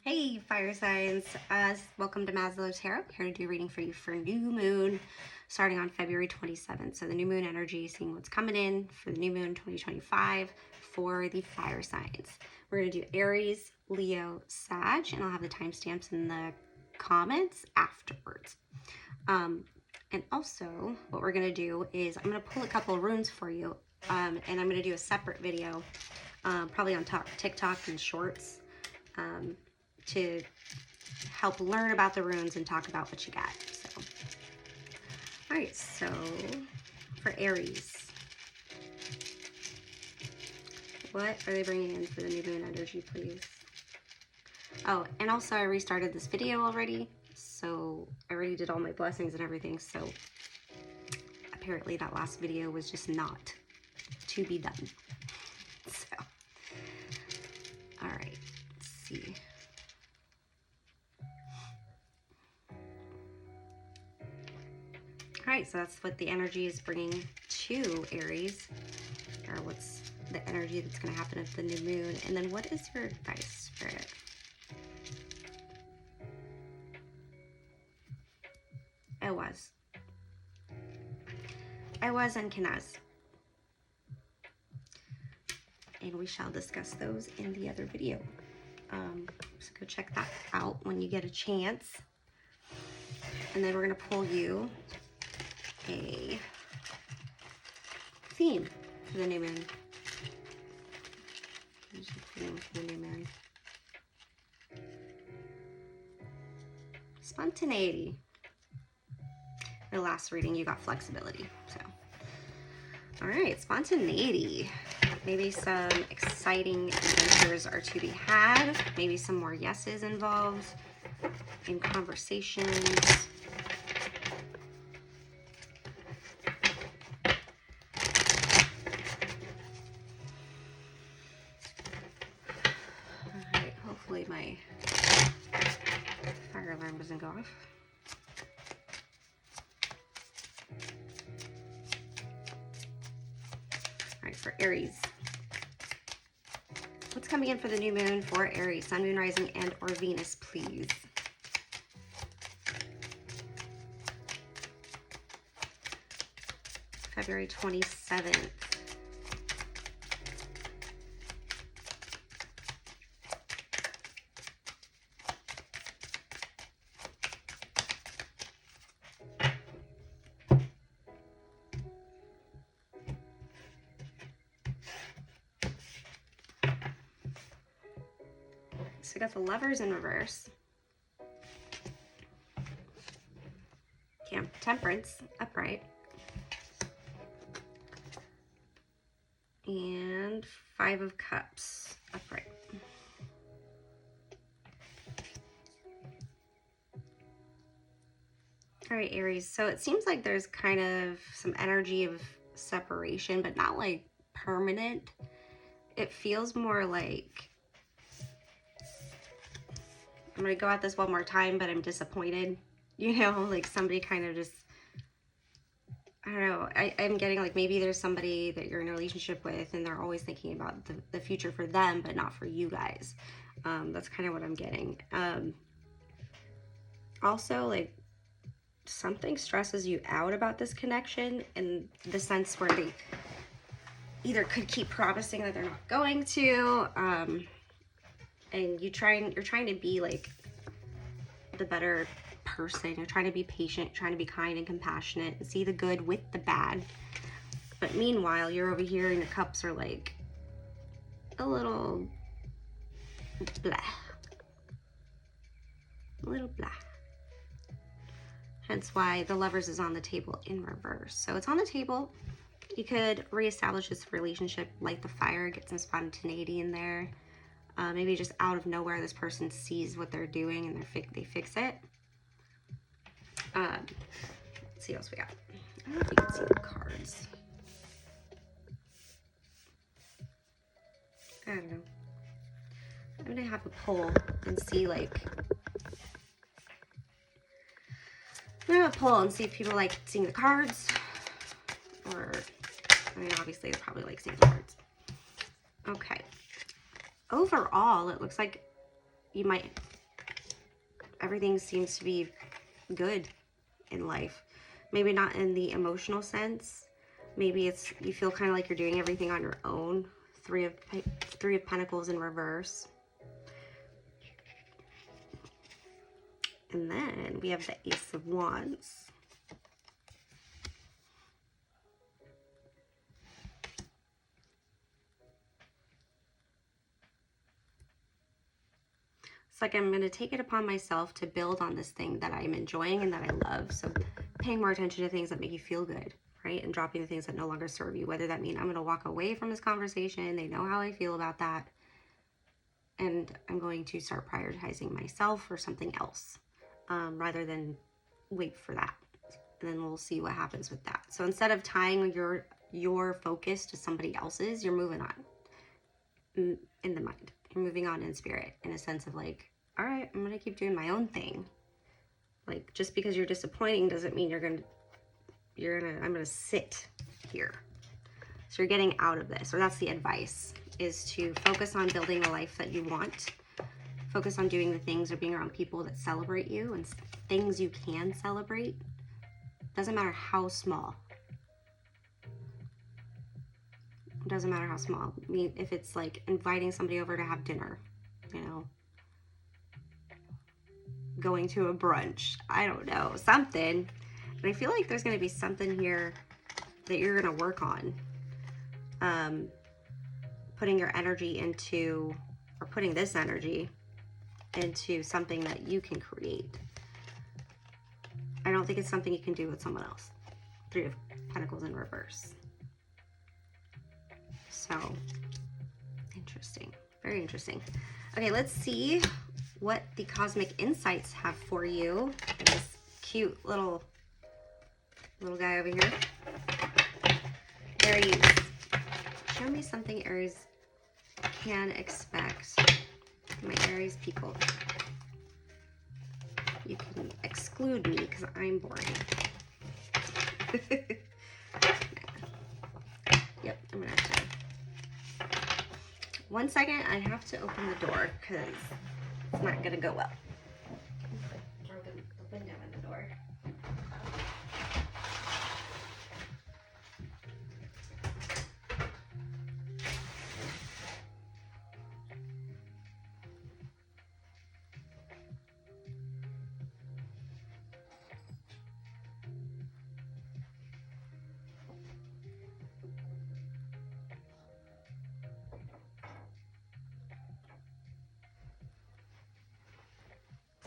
Hey, fire signs. Welcome to Maslow's Tarot. Here to do a reading for you for new moon starting on February 27th. So the new moon energy, seeing what's coming in for the new moon 2025 for the fire signs. We're going to do Aries, Leo, Sag, and I'll have the timestamps in the comments afterwards. And also what we're going to do is I'm going to pull a couple of runes for you, and I'm going to do a separate video, probably on TikTok and Shorts, to help learn about the runes and talk about what you got. So, all right, so for Aries, what are they bringing in for the new moon energy, please? Oh, and also I restarted this video already, so I already did all my blessings and everything, so apparently that last video was just not to be done. So, all right, let's see. All right, so that's what the energy is bringing to Aries, or what's the energy that's going to happen at the new moon. And then what is your advice, Spirit? I was and Kenaz. And we shall discuss those in the other video. So go check that out when you get a chance. And then we're going to pull you a theme for the new moon. There's a theme for the new moon. Spontaneity. The last reading you got flexibility. So, all right, spontaneity. Maybe some exciting adventures are to be had. Maybe some more yeses involved in conversations. Hopefully my fire alarm doesn't go off. All right, for Aries. What's coming in for the new moon for Aries? Sun, moon, rising, and or Venus, please. February 27th. So we got the Lovers in reverse. Temperance upright. And Five of Cups upright. All right, Aries. So it seems like there's kind of some energy of separation, but not like permanent. It feels more like, I'm going to go at this one more time, but I'm disappointed. You know, like somebody kind of just, I don't know. I'm getting like maybe there's somebody that you're in a relationship with and they're always thinking about the future for them, but not for you guys. That's kind of what I'm getting. Also, like something stresses you out about this connection in the sense where they either could keep promising that they're not going to, and you're trying to be like the better person. You're trying to be patient, trying to be kind and compassionate and see the good with the bad. But meanwhile, you're over here and your cups are like a little blah. A little blah. Hence why the Lovers is on the table in reverse. So it's on the table. You could reestablish this relationship, light the fire, get some spontaneity in there. Maybe just out of nowhere, this person sees what they're doing and they fix it. Let's see what else we got. I don't know if you can see the cards. I don't know. I'm going to have a poll and see like... I'm going to have a poll and see if people like seeing the cards. Or, I mean, obviously they probably like seeing the cards. Okay. Overall, it looks like you might everything seems to be good in life. Maybe not in the emotional sense. Maybe it's, you feel kind of like you're doing everything on your own. Three of Pentacles in reverse. And then we have the Ace of Wands. It's like I'm going to take it upon myself to build on this thing that I'm enjoying and that I love. So paying more attention to things that make you feel good, right? And dropping the things that no longer serve you. Whether that means I'm going to walk away from this conversation. They know how I feel about that. And I'm going to start prioritizing myself or something else rather than wait for that. And then we'll see what happens with that. So instead of tying your focus to somebody else's, you're moving on in the mind. You're moving on in spirit, in a sense of like, all right, I'm going to keep doing my own thing. Like, just because you're disappointing doesn't mean I'm going to sit here. So you're getting out of this, or that's the advice, is to focus on building the life that you want. Focus on doing the things or being around people that celebrate you and things you can celebrate. Doesn't matter how small. It doesn't matter how small. I mean, if it's like inviting somebody over to have dinner, you know, going to a brunch, I don't know, something. And I feel like there's going to be something here that you're going to work on. Putting your energy into, or putting this energy into something that you can create. I don't think it's something you can do with someone else. Three of Pentacles in reverse. So, interesting. Very interesting. Okay, let's see what the cosmic insights have for you. This cute little guy over here. Aries. Show me something Aries can expect. My Aries people. You can exclude me because I'm boring. Yep, I'm gonna have to. 1 second, I have to open the door because it's not gonna go well. Throw the window in the door.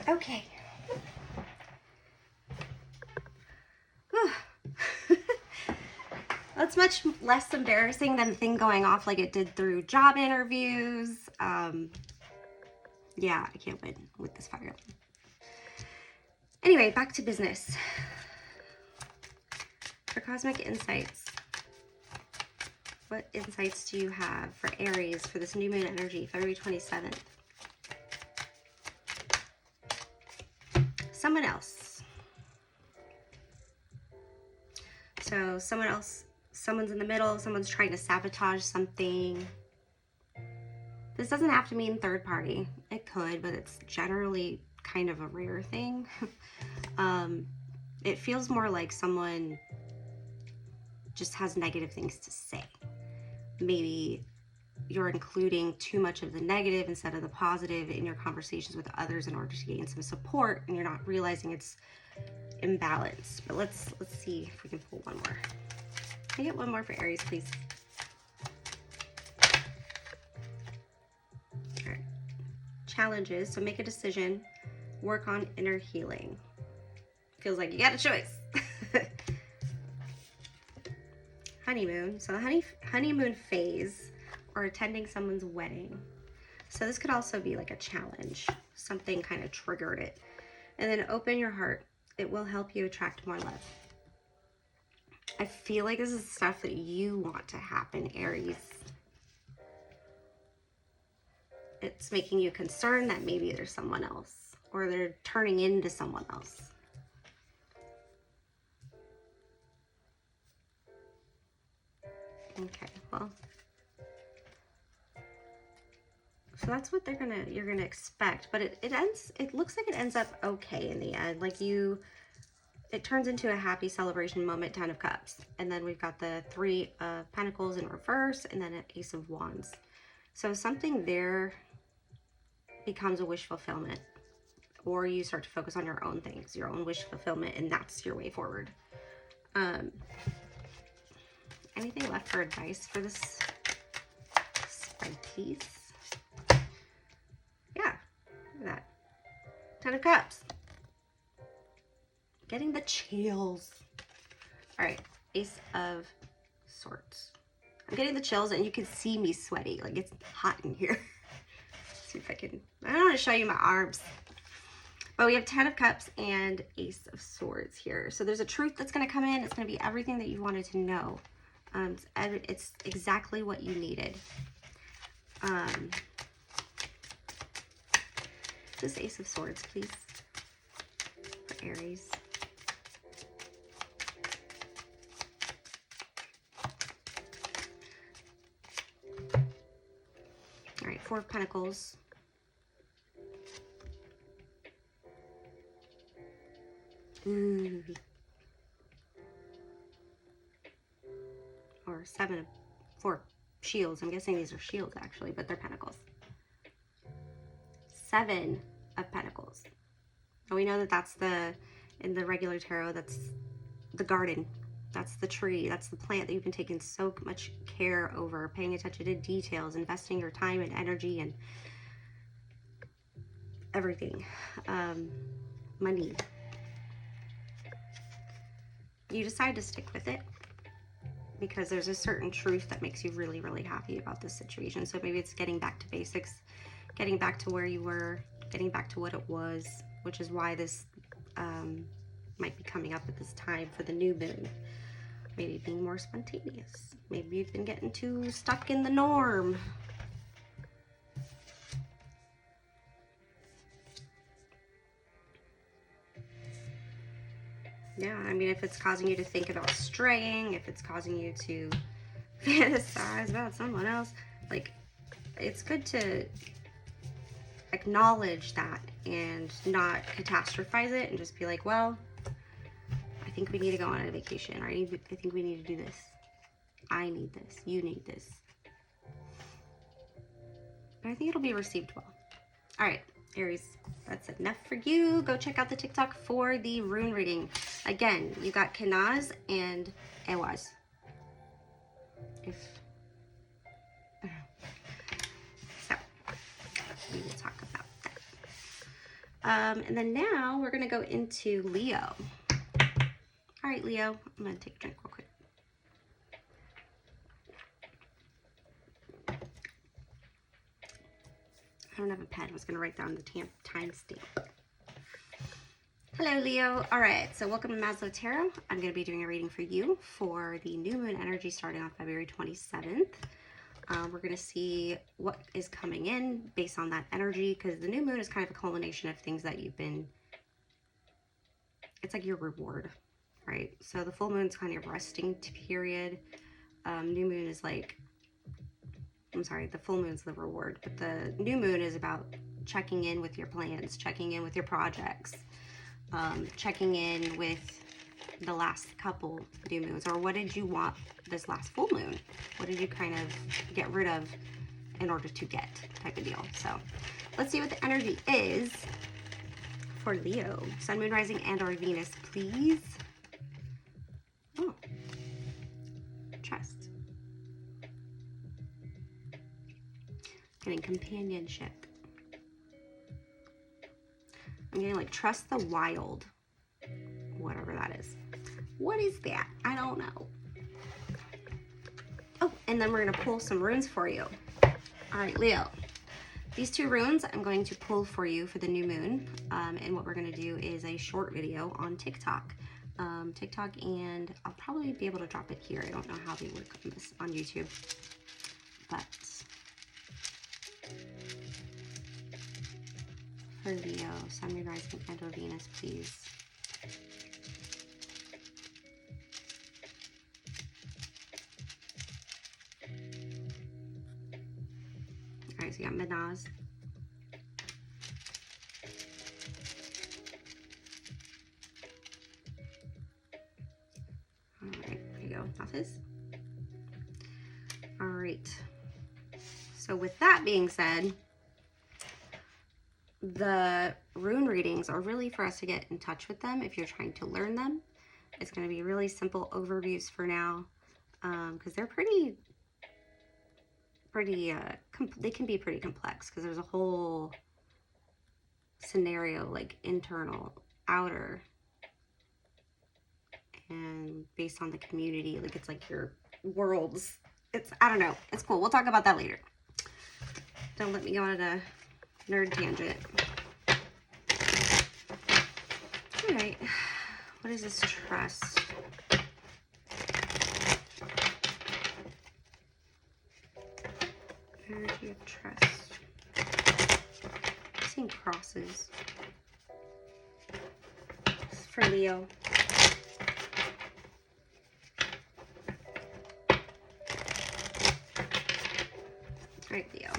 Okay. That's much less embarrassing than the thing going off like it did through job interviews. Yeah, I can't win with this fire. Anyway, back to business. For cosmic insights, what insights do you have for Aries for this new moon energy, February 27th? Someone else. So someone's in the middle, someone's trying to sabotage something. This doesn't have to mean third party. It could, but it's generally kind of a rare thing. It feels more like someone just has negative things to say. Maybe you're including too much of the negative instead of the positive in your conversations with others in order to gain some support, and you're not realizing it's imbalanced. But let's see if we can pull one more. Can I get one more for Aries, please? All right. Challenges. So make a decision. Work on inner healing. Feels like you got a choice. Honeymoon. So honeymoon phase, or attending someone's wedding. So this could also be like a challenge. Something kind of triggered it. And then open your heart. It will help you attract more love. I feel like this is stuff that you want to happen, Aries. It's making you concerned that maybe there's someone else, or they're turning into someone else. Okay, well, So that's what you're gonna expect, but it looks like it ends up okay in the end. Like it turns into a happy celebration moment, 10 of Cups. And then we've got the 3 of Pentacles in reverse, and then an Ace of Wands. So something there becomes a wish fulfillment, or you start to focus on your own things, your own wish fulfillment, and that's your way forward. Anything left for advice for this spread piece? Yeah, look at that. 10 of Cups. Getting the chills. All right, Ace of Swords. I'm getting the chills, and you can see me sweaty. Like, it's hot in here. See if I don't want to show you my arms. But we have 10 of Cups and Ace of Swords here. So there's a truth that's going to come in. It's going to be everything that you wanted to know. It's exactly what you needed. This Ace of Swords, please, for Aries. All right, 4 of Pentacles. Ooh. Or 4 shields. I'm guessing these are shields actually, but they're pentacles. 7 of Pentacles. And we know that that's in the regular tarot, that's the garden. That's the tree. That's the plant that you've been taking so much care over, paying attention to details, investing your time and energy and everything. Money. You decide to stick with it because there's a certain truth that makes you really, really happy about this situation. So maybe it's getting back to basics, getting back to where you were, getting back to what it was, which is why this might be coming up at this time for the new moon. Maybe being more spontaneous. Maybe you've been getting too stuck in the norm. Yeah, I mean, if it's causing you to think about straying, if it's causing you to fantasize about someone else, like, it's good to acknowledge that and not catastrophize it and just be like, well, I think we need to go on a vacation, or I think we need to do this. I need this. You need this. But I think it'll be received well. All right, Aries, that's enough for you. Go check out the TikTok for the rune reading. Again, you got Kenaz and Ewaz. So, we will talk about that. And then now we're going to go into Leo. All right, Leo, I'm going to take a drink real quick. I don't have a pen. I was going to write down the timestamp. Hello, Leo. All right, so welcome to Maslow Tarot. I'm going to be doing a reading for you for the new moon energy starting on February 27th. We're going to see what is coming in based on that energy, because the new moon is kind of a culmination of things that you've been, it's like your reward, right? So the full moon's kind of resting period. New moon is like, I'm sorry, the full moon's the reward, but the new moon is about checking in with your plans, checking in with your projects, checking in with the last couple new moons, or what did you want this last full moon? What did you kind of get rid of in order to get, type of deal. So let's see what the energy is for Leo. Sun, moon, rising, and or Venus, please. Oh, trust. Getting companionship. I'm getting like trust the wild, whatever that is. What is that? I don't know. Oh, and then we're going to pull some runes for you. All right, Leo. These 2 runes I'm going to pull for you for the new moon. And what we're going to do is a short video on TikTok. And I'll probably be able to drop it here. I don't know how they work on this on YouTube. But for Leo, Sun, moon, rising, and or Venus, please. So you got Minaz. All right, there you go. Office. All right. So with that being said, the rune readings are really for us to get in touch with them if you're trying to learn them. It's going to be really simple overviews for now, because they're they can be pretty complex because there's a whole scenario, like internal, outer, and based on the community, like it's like your worlds. I don't know. It's cool. We'll talk about that later. Don't let me go on a nerd tangent. All right. What is this trust? Energy of trust. I'm seeing crosses. This is for Leo. All right, Leo.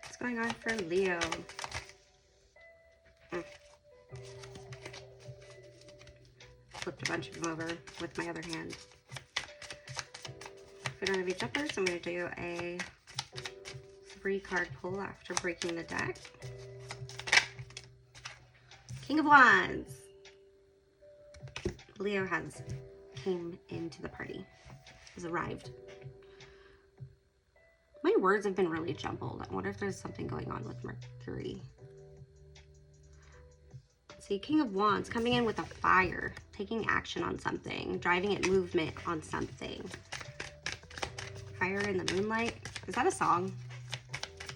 What's going on for Leo? Flipped a bunch of them over with my other hand. If we don't have each uppers, I'm going to do a 3-card pull after breaking the deck. King of Wands. Leo came into the party, has arrived. My words have been really jumbled. I wonder if there's something going on with Mercury. See, King of Wands coming in with a fire, taking action on something, driving at movement on something. Fire in the Moonlight. Is that a song?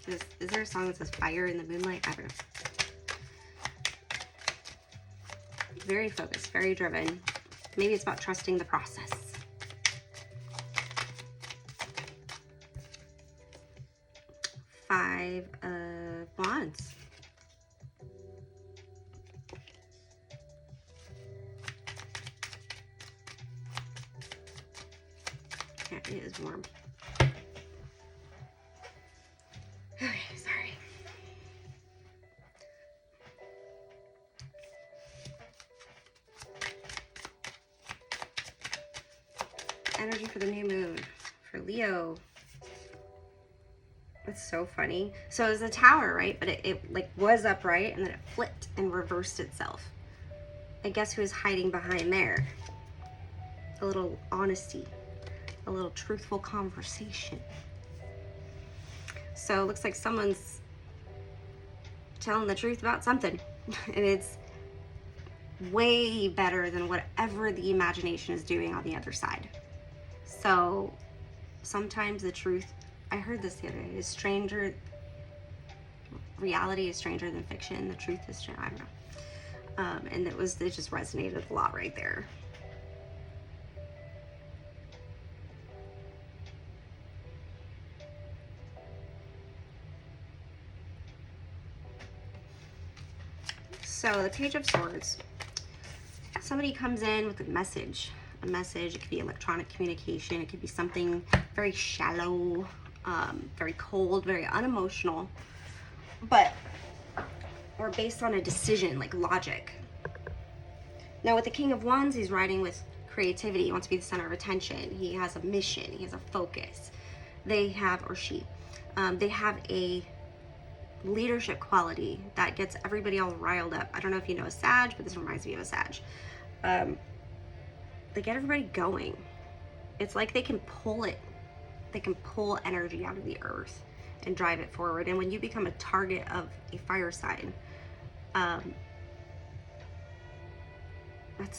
Is there a song that says Fire in the Moonlight? I don't know. Very focused, very driven. Maybe it's about trusting the process. Five of Wands. Yeah, it is warm. Okay, sorry. Energy for the new moon for Leo. It's so funny. So it was a tower, right? But it like was upright and then it flipped and reversed itself. I guess who is hiding behind there? A little honesty, a little truthful conversation. So it looks like someone's telling the truth about something. And it's way better than whatever the imagination is doing on the other side. So sometimes the truth, I heard this the other day, reality is stranger than fiction. The truth is stranger, I don't know. And it just resonated a lot right there. So the Page of Swords, somebody comes in with a message. It could be electronic communication. It could be something very shallow, very cold, very unemotional, or based on a decision, like logic. Now with the King of Wands, he's riding with creativity. He wants to be the center of attention. He has a mission. He has a focus. They have a leadership quality that gets everybody all riled up. I don't know if you know a Sag, but this reminds me of a Sag. They get everybody going. It's like they can pull energy out of the earth and drive it forward. And when you become a target of a fire sign, that's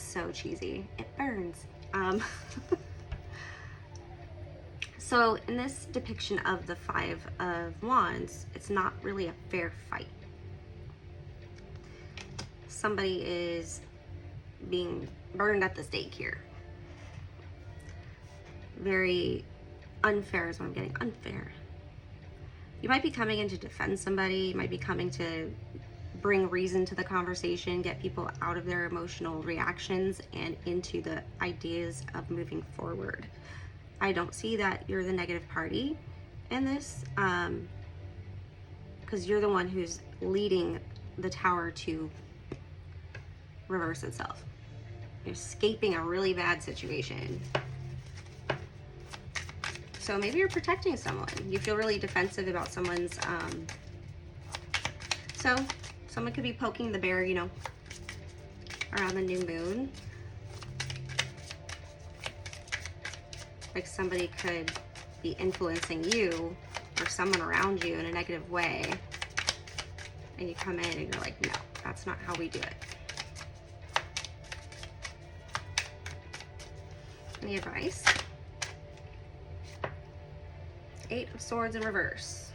so cheesy. It burns. So in this depiction of the Five of Wands, it's not really a fair fight. Somebody is being burned at the stake here. Very unfair is what I'm getting. Unfair. You might be coming in to defend somebody. You might be coming to bring reason to the conversation, get people out of their emotional reactions and into the ideas of moving forward. I don't see that you're the negative party in this, because you're the one who's leading the tower to reverse itself. You're escaping a really bad situation. So maybe you're protecting someone. You feel really defensive about someone's, so someone could be poking the bear, you know, around the new moon. Like somebody could be influencing you or someone around you in a negative way. And you come in and you're like, no, that's not how we do it. Any advice? 8 of Swords in reverse.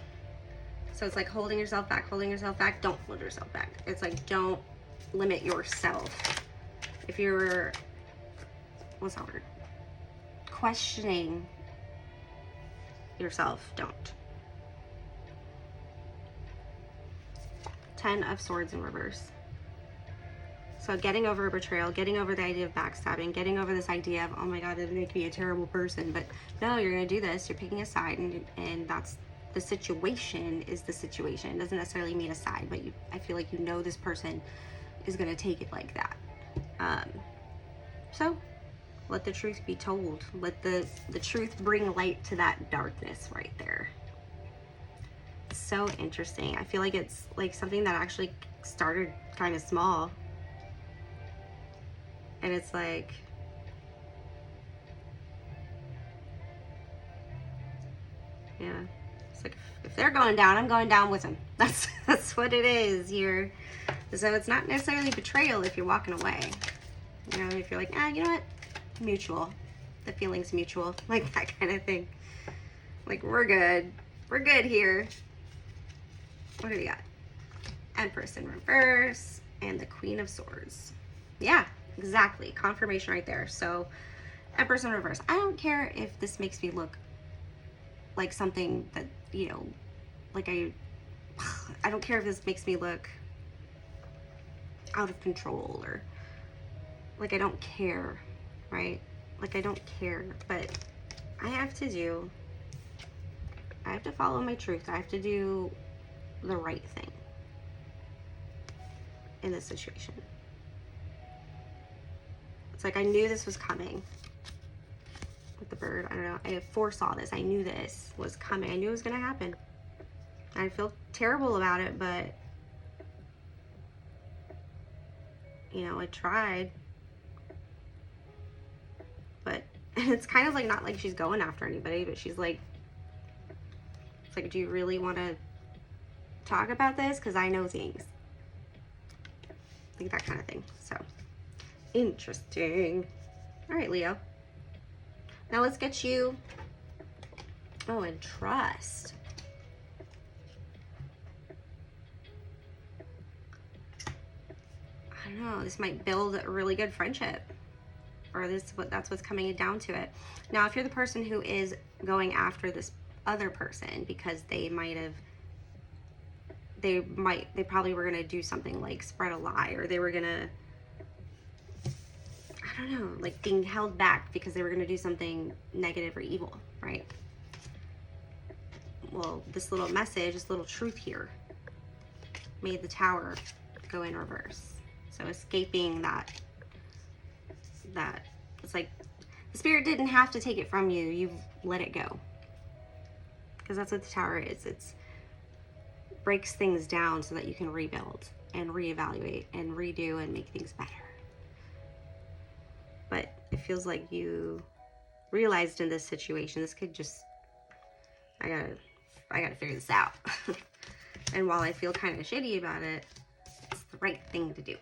So it's like holding yourself back, holding yourself back. Don't hold yourself back. It's like, don't limit yourself. If you're, what's that word? Questioning yourself, don't. 10 of Swords in reverse. So getting over a betrayal, getting over the idea of backstabbing, getting over this idea of, oh my God, it'll make me a terrible person. But no, you're going to do this. You're picking a side, and that's the situation is the situation. It doesn't necessarily mean a side, but I feel like you know this person is going to take it like that. So let the truth be told. Let the truth bring light to that darkness right there. It's so interesting. I feel like it's like something that actually started kind of small. And it's like, yeah, it's like if they're going down, I'm going down with them. That's what it is here. So it's not necessarily betrayal if you're walking away. You know, if you're like, you know what, mutual. The feeling's mutual, like that kind of thing. Like we're good here. What do we got? Empress in reverse and the Queen of Swords. Yeah. Exactly. Confirmation right there. So Empress in reverse. I don't care if this makes me look like something that, you know, like I don't care if this makes me look out of control or like I don't care, right? Like I don't care, but I have to follow my truth. I have to do the right thing in this situation. It's like I knew this was coming with the bird. I don't know. I foresaw this. I knew this was coming. I knew it was going to happen. I feel terrible about it, but you know, I tried. But it's kind of like not like she's going after anybody, but she's like, it's like, do you really want to talk about this? Because I know things. Like that kind of thing. So. Interesting. All right, Leo. Now let's get you, and trust. I don't know, this might build a really good friendship, or that's what's coming down to it. Now, if you're the person who is going after this other person because they probably were going to do something like spread a lie, or they were going to, I don't know, like being held back because they were going to do something negative or evil, right? Well, this little message, this little truth here made the tower go in reverse. So escaping that it's like the spirit didn't have to take it from you. You've let it go. Because that's what the tower is. It's breaks things down so that you can rebuild and reevaluate and redo and make things better. But it feels like you realized in this situation, this could just, I gotta figure this out. And while I feel kind of shitty about it, it's the right thing to do.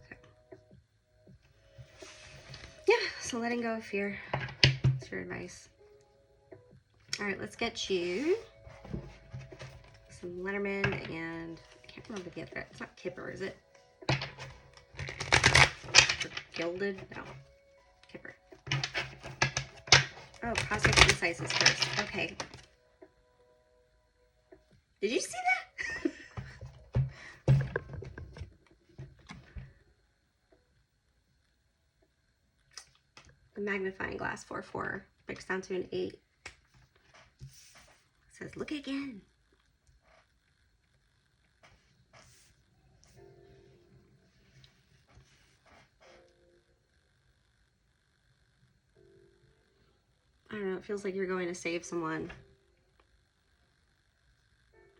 Okay. Yeah, so letting go of fear. That's your advice. All right, let's get you some Letterman and I can't remember the other. It's not Kipper, is it? Or Gilded? No, Kipper. Oh, cosmic insights is first. Okay. Did you see that? The magnifying glass 4-4 breaks down to an 8. It says, look again. I don't know, it feels like you're going to save someone.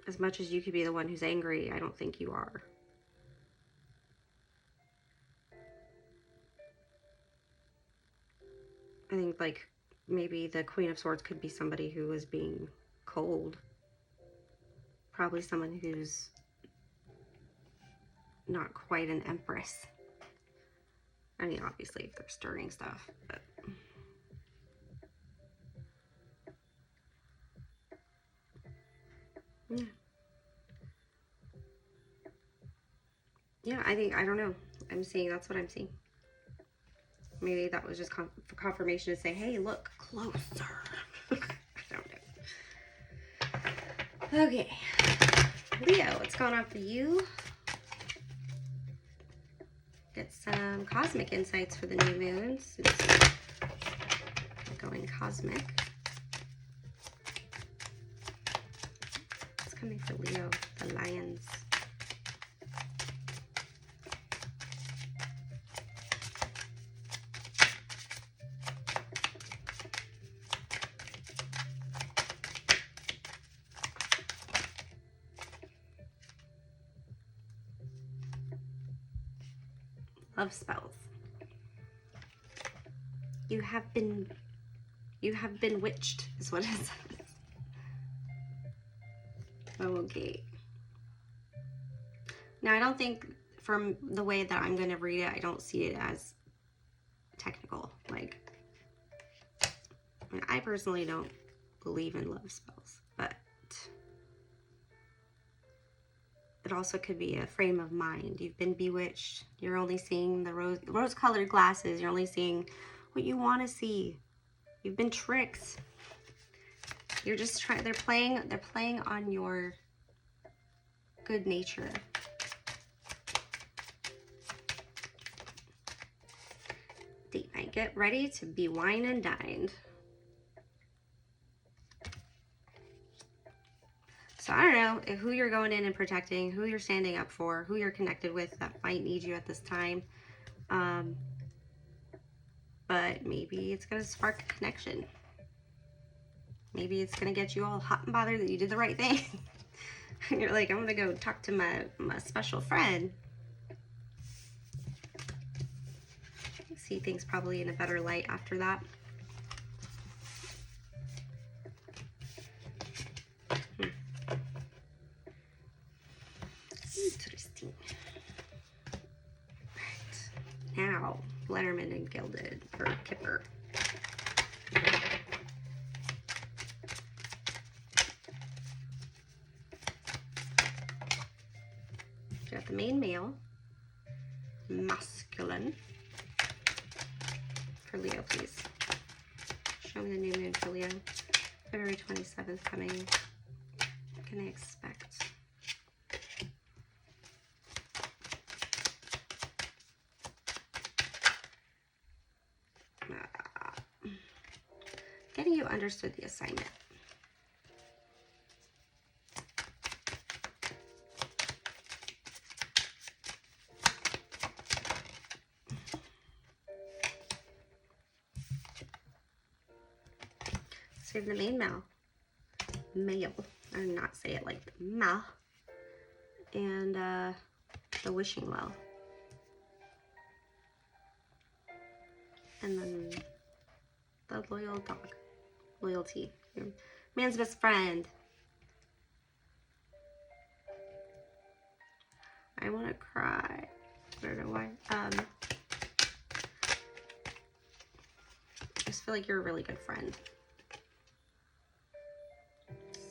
As much as you could be the one who's angry, I don't think you are. I think, like, maybe the Queen of Swords could be somebody who was being cold. Probably someone who's not quite an empress. I mean, obviously, if they're stirring stuff, but... yeah. Yeah, I don't know. I'm seeing, that's what I'm seeing. Maybe that was just confirmation to say, hey, look closer. I don't know. Okay. Leo, what's going on for you? Get some cosmic insights for the new moon. Since we're going cosmic. What's coming for Leo? The lions. Love spells. You have been witched, is what it says. Okay. Now, I don't think, from the way that I'm going to read it, I don't see it as technical. Like, I mean, I personally don't believe in love spells, but it also could be a frame of mind. You've been bewitched. You're only seeing the rose-colored glasses. You're only seeing what you want to see. You've been tricked. You're just trying. They're playing on your good nature. Date night. Get ready to be wine and dined. So I don't know who you're going in and protecting, who you're standing up for, who you're connected with that might need you at this time. But maybe it's going to spark a connection. Maybe it's going to get you all hot and bothered that you did the right thing. And you're like, I'm going to go talk to my special friend. See things probably in a better light after that. Interesting. Right. Now, Letterman and Gilded, or Kipper. Got the main male, masculine. For Leo, please. Show me the new moon for Leo. February 27th coming. What can I expect? Getting you understood the assignment. So you have the main male, or not say it like the male, and the wishing well, and then the loyal dog, loyalty, your man's best friend. I want to cry. I don't know why. I just feel like you're a really good friend.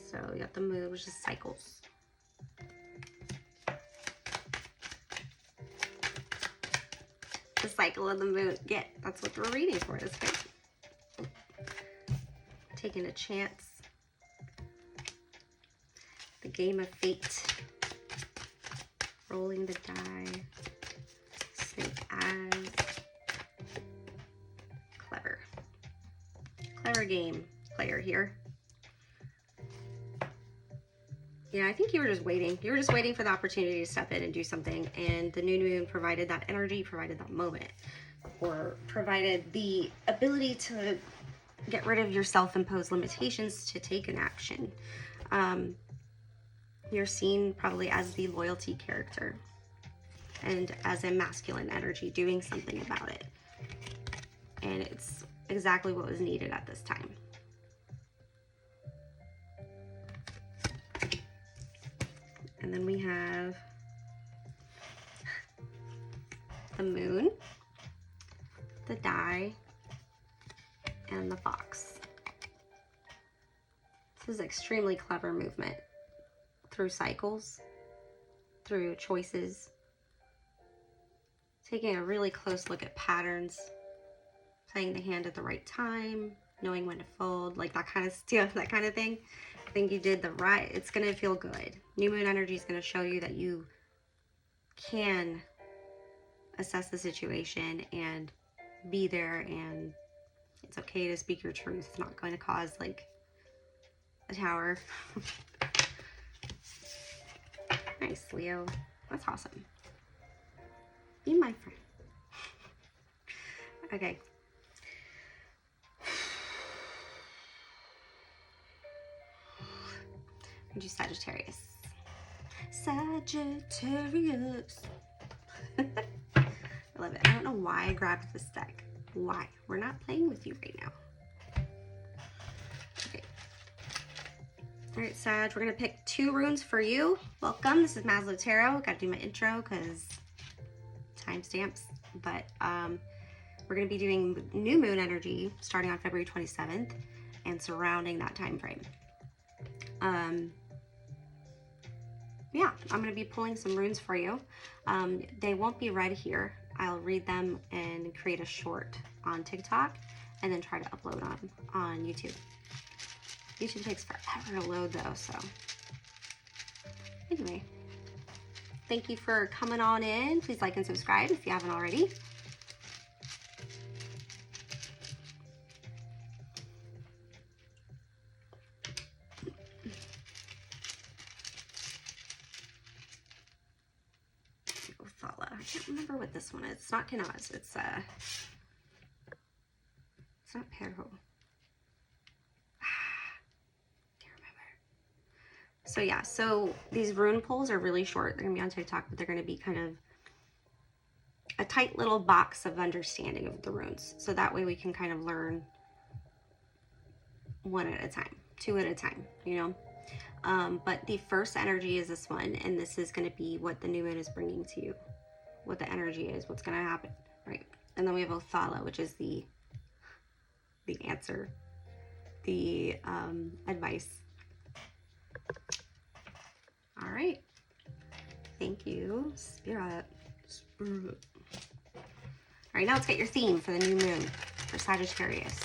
So you got the moon, which is cycles. The cycle of the moon. Yeah, that's what we're reading for, is right? taking a chance. The game of fate. Rolling the die. Snake eyes. Clever. Clever game player here. Yeah, I think you were just waiting. You were just waiting for the opportunity to step in and do something. And the new moon provided that energy, provided that moment, or provided the ability to get rid of your self-imposed limitations to take an action. You're seen probably as the loyalty character and as a masculine energy doing something about it. And it's exactly what was needed at this time. And then we have the moon, the die, and the fox. This is extremely clever movement through cycles, through choices, taking a really close look at patterns, playing the hand at the right time, knowing when to fold, like that kind of stuff, that kind of thing. I think you did the right, it's going to feel good. New moon energy is going to show you that you can assess the situation and be there, and it's okay to speak your truth. It's not going to cause like a tower. Nice, Leo. That's awesome. Be my friend. Okay. And do Sagittarius. Sagittarius. I love it. I don't know why I grabbed this deck. Why? We're not playing with you right now. Okay. All right, Sag, we're going to pick 2 runes for you. Welcome. This is Maslow Tarot. Got to do my intro because timestamps. But we're going to be doing new moon energy starting on February 27th and surrounding that time frame. Yeah, I'm going to be pulling some runes for you. They won't be read here. I'll read them and create a short on TikTok and then try to upload them on YouTube. YouTube takes forever to load though, so. Anyway, thank you for coming on in. Please like and subscribe if you haven't already. I can't remember what this one is. It's not Kenaz. It's not Perro. Can't remember. So yeah, so these rune pulls are really short. They're gonna be on TikTok, but they're gonna be kind of a tight little box of understanding of the runes. So that way we can kind of learn one at a time, 2 at a time, you know? But the first energy is this one, and this is gonna be what the new moon is bringing to you. What the energy is, what's going to happen, right? And then we have Othala, which is the answer, the advice. All right. Thank you, Spirit. All right, now let's get your theme for the new moon for Sagittarius.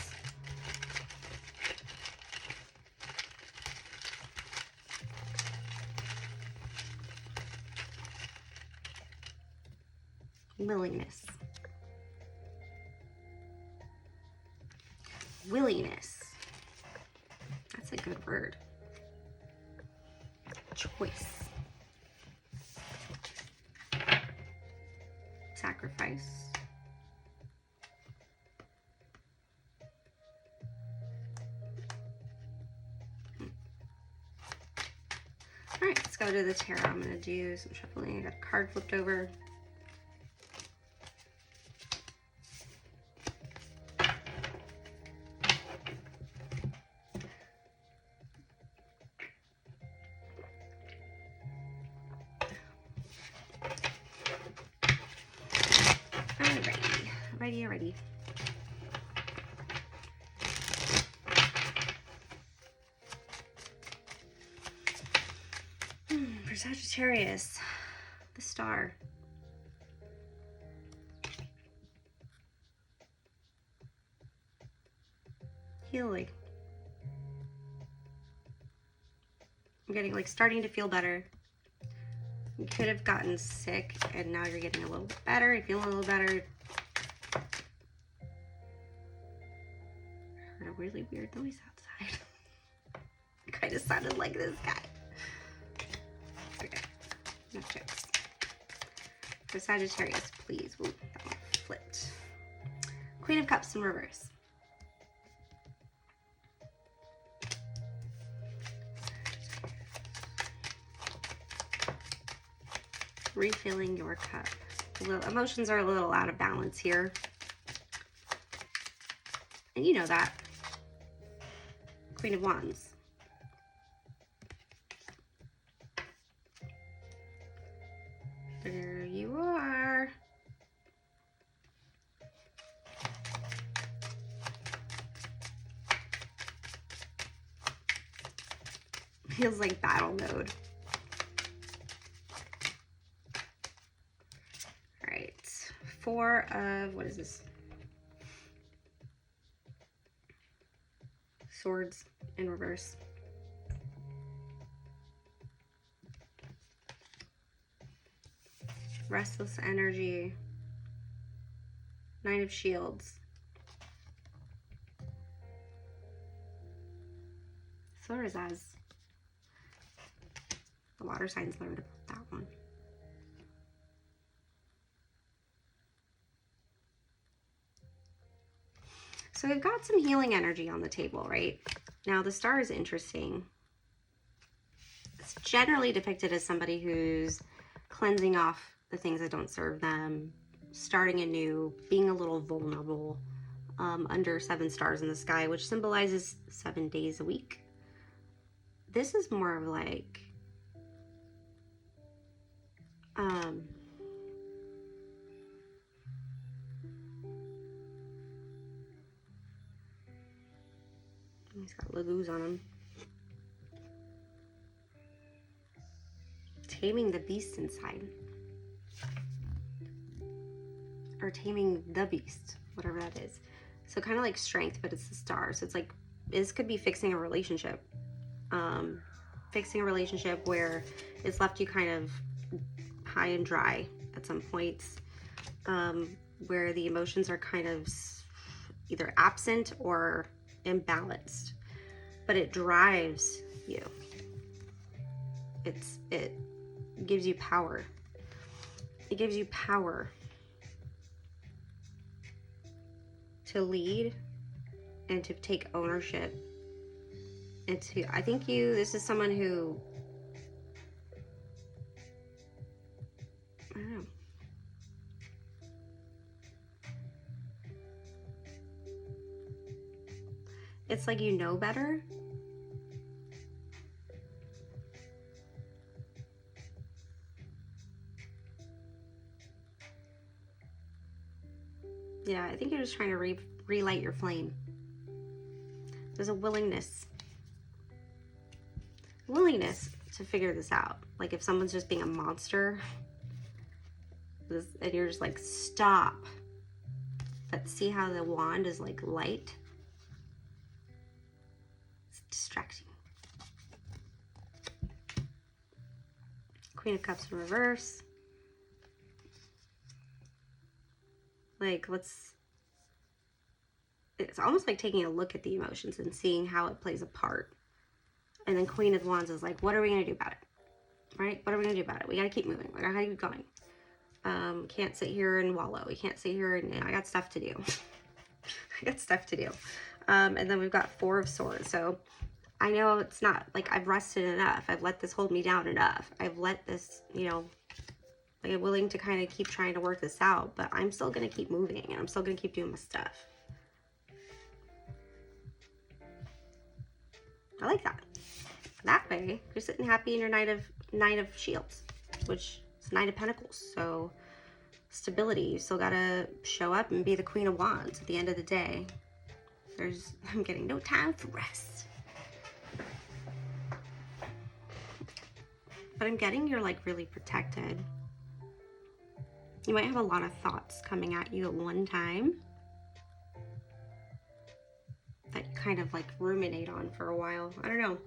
Willingness. Willingness. That's a good word. Choice. Sacrifice. All right, let's go to the tarot. I'm going to do some shuffling. I got a card flipped over. Ready. For Sagittarius, the star. Healing. I'm getting like starting to feel better. You could have gotten sick and now you're getting a little bit better. You're feeling a little better. I heard a really weird noise outside. It kind of sounded like this guy. Okay, enough jokes. For Sagittarius, please. Ooh, that one flipped. Queen of Cups in reverse. Refilling your cup. Emotions are a little out of balance here. And you know that. Queen of Wands. There you are. Feels like battle mode. All right. Four of, what is this? Swords in reverse. Restless energy. Nine of Shields. So is as the water signs learned about that one. So we've got some healing energy on the table, right? Now the star is interesting. It's generally depicted as somebody who's cleansing off the things that don't serve them, starting anew, being a little vulnerable, under 7 stars in the sky, which symbolizes 7 days a week. This is more of like, he's got lagoos on him. Taming the beast inside. Or taming the beast, whatever that is. So kind of like strength, but it's the star. So it's like, this could be fixing a relationship. Fixing a relationship where it's left you kind of high and dry at some points. Where the emotions are kind of either absent or imbalanced. But it drives you. It gives you power. It gives you power to lead and to take ownership. And to, I think this is someone who, I don't know. It's like you know better. Yeah, I think you're just trying to relight your flame. There's a willingness to figure this out. Like if someone's just being a monster, and you're just like, stop. But see how the wand is like light? It's distracting. Queen of Cups in reverse. Like, it's almost like taking a look at the emotions and seeing how it plays a part. And then Queen of Wands is like, what are we going to do about it? Right? What are we going to do about it? We got to keep moving. We got to keep going. Can't sit here and wallow. We can't sit here and, I got stuff to do. I got stuff to do. And then we've got 4 of Swords. So I know it's not like I've rested enough. I've let this hold me down enough. I've let this, like I'm willing to kind of keep trying to work this out, but I'm still going to keep moving and I'm still going to keep doing my stuff. I like that. That way, you're sitting happy in your Knight of Shields, which is Knight of Pentacles. So stability. You still gotta show up and be the Queen of Wands at the end of the day. I'm getting no time for rest. But I'm getting you're like really protected. You might have a lot of thoughts coming at you at one time that you kind of like ruminate on for a while. I don't know.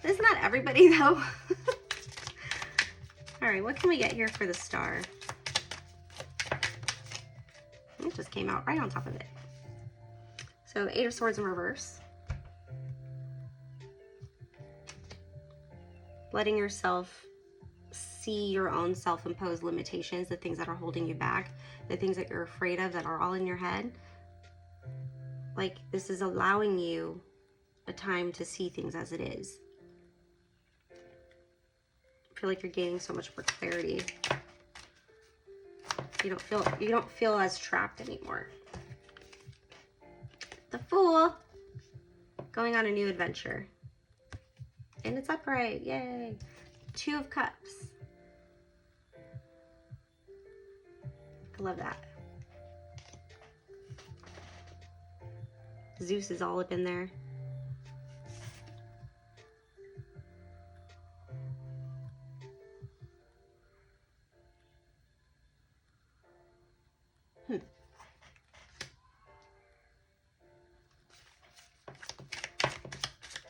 It's not everybody though. All right, what can we get here for the star? It just came out right on top of it. So 8 of Swords in reverse. Letting yourself see your own self-imposed limitations, the things that are holding you back, the things that you're afraid of that are all in your head. Like, this is allowing you a time to see things as it is. I feel like you're gaining so much more clarity. You don't feel as trapped anymore. The Fool, going on a new adventure. And it's upright, yay. 2 of Cups. I love that. Zeus is all up in there.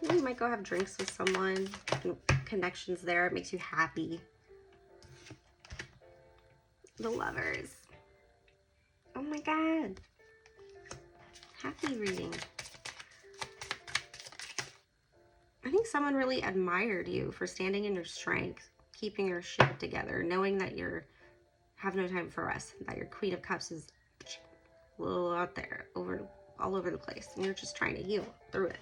You might go have drinks with someone. Connections there. It makes you happy. The Lovers. Oh my God. Happy reading. I think someone really admired you for standing in your strength, keeping your shit together, knowing that you're have no time for rest, that your Queen of Cups is a little out there, all over the place, and you're just trying to heal through it.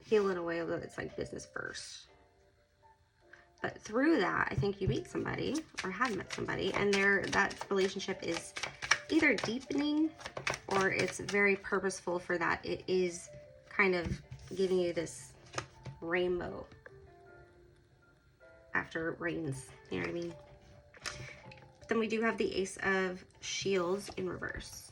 Heal in a way that it's like business first. But through that, I think you meet somebody or have met somebody, and that relationship is either deepening or it's very purposeful for that. It is kind of giving you this rainbow after it rains. You know what I mean? Then we do have the Ace of Shields in reverse.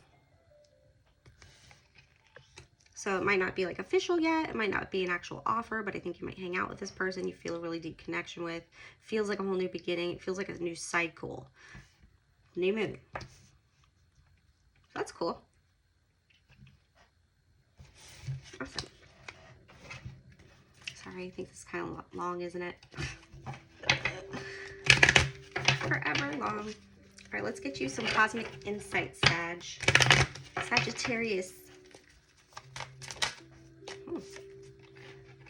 So it might not be like official yet. It might not be an actual offer, but I think you might hang out with this person you feel a really deep connection with. Feels like a whole new beginning. It feels like a new cycle. New moon. That's cool. Awesome. Sorry, I think this is kind of long, isn't it? Forever long. All right, let's get you some cosmic insight, Sagittarius.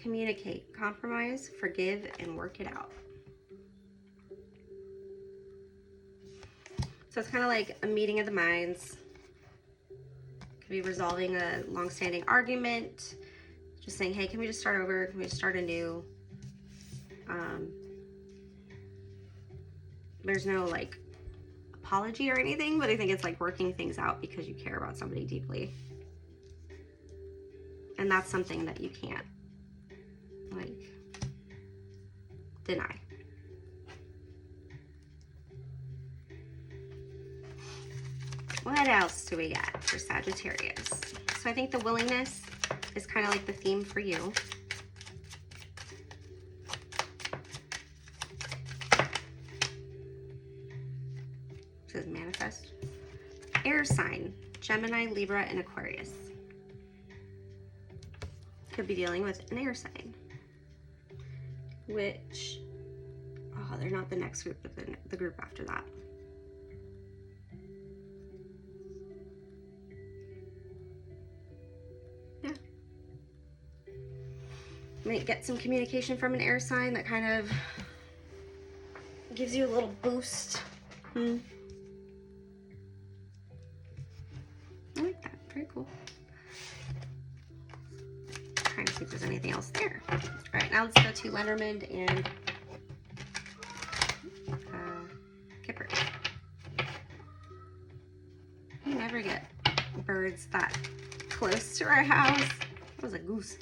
Communicate, compromise, forgive, and work it out. So it's kind of like a meeting of the minds. Could be resolving a long-standing argument. Just saying, hey, can we just start over? Can we just start anew? There's no like apology or anything, but I think it's like working things out because you care about somebody deeply. And that's something that you can't like deny. What else do we got for Sagittarius? So I think the willingness is kind of like the theme for you. It says manifest. Air sign, Gemini, Libra, and Aquarius. Could be dealing with an air sign. Which, oh, they're not the next group, but the group after that. Yeah. Might get some communication from an air sign that kind of gives you a little boost. I like that. Very cool. Trying to see if there's anything else there. All right, now let's go to Lenormand and Kipper. You never get birds that close to our house. That was a goose.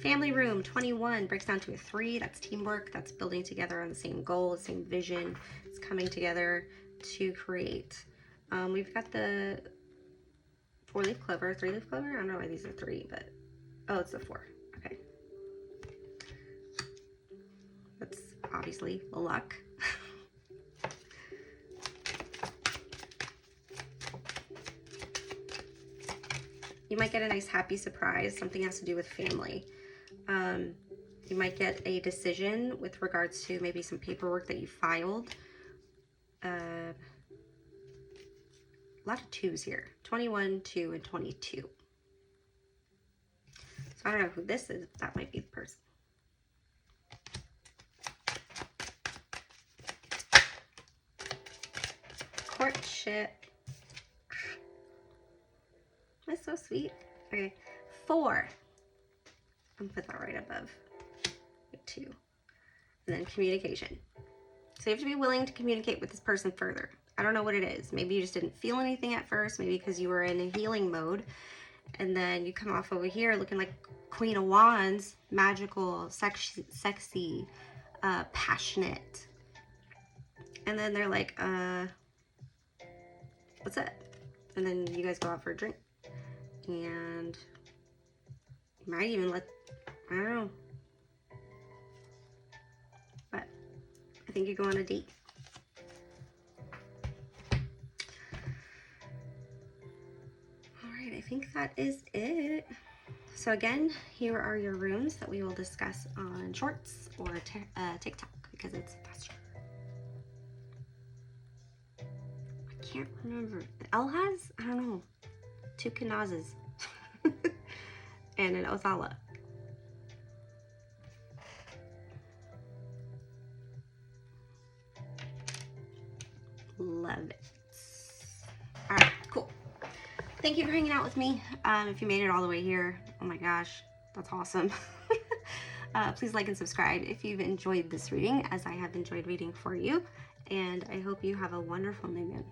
Family room 21 breaks down to a 3. That's teamwork. That's building together on the same goal, the same vision. It's coming together to create. We've got the 4-leaf clover, 3-leaf clover. I don't know why these are 3, but oh, it's the 4. Okay. That's obviously the luck. You might get a nice happy surprise. Something has to do with family. You might get a decision with regards to maybe some paperwork that you filed. A lot of 2s here. 21, 2, and 22. So I don't know who this is, but that might be the person. Courtship. That's so sweet. Okay, 4. I'm gonna put that right above 2. And then communication. So you have to be willing to communicate with this person further. I don't know what it is. Maybe you just didn't feel anything at first. Maybe because you were in a healing mode. And then you come off over here looking like Queen of Wands. Magical, sexy, passionate. And then they're like, what's that? And then you guys go out for a drink. And you might even let, I don't know. But I think you go on a date. Alright, I think that is it. So again, here are your runes that we will discuss on Shorts or TikTok because it's faster. I can't remember. Elhaz? I don't know. 2 Kanazes. And an Othala. Love it. Alright, cool. Thank you for hanging out with me. If you made it all the way here, oh my gosh, that's awesome. Please like and subscribe if you've enjoyed this reading, as I have enjoyed reading for you. And I hope you have a wonderful new moon.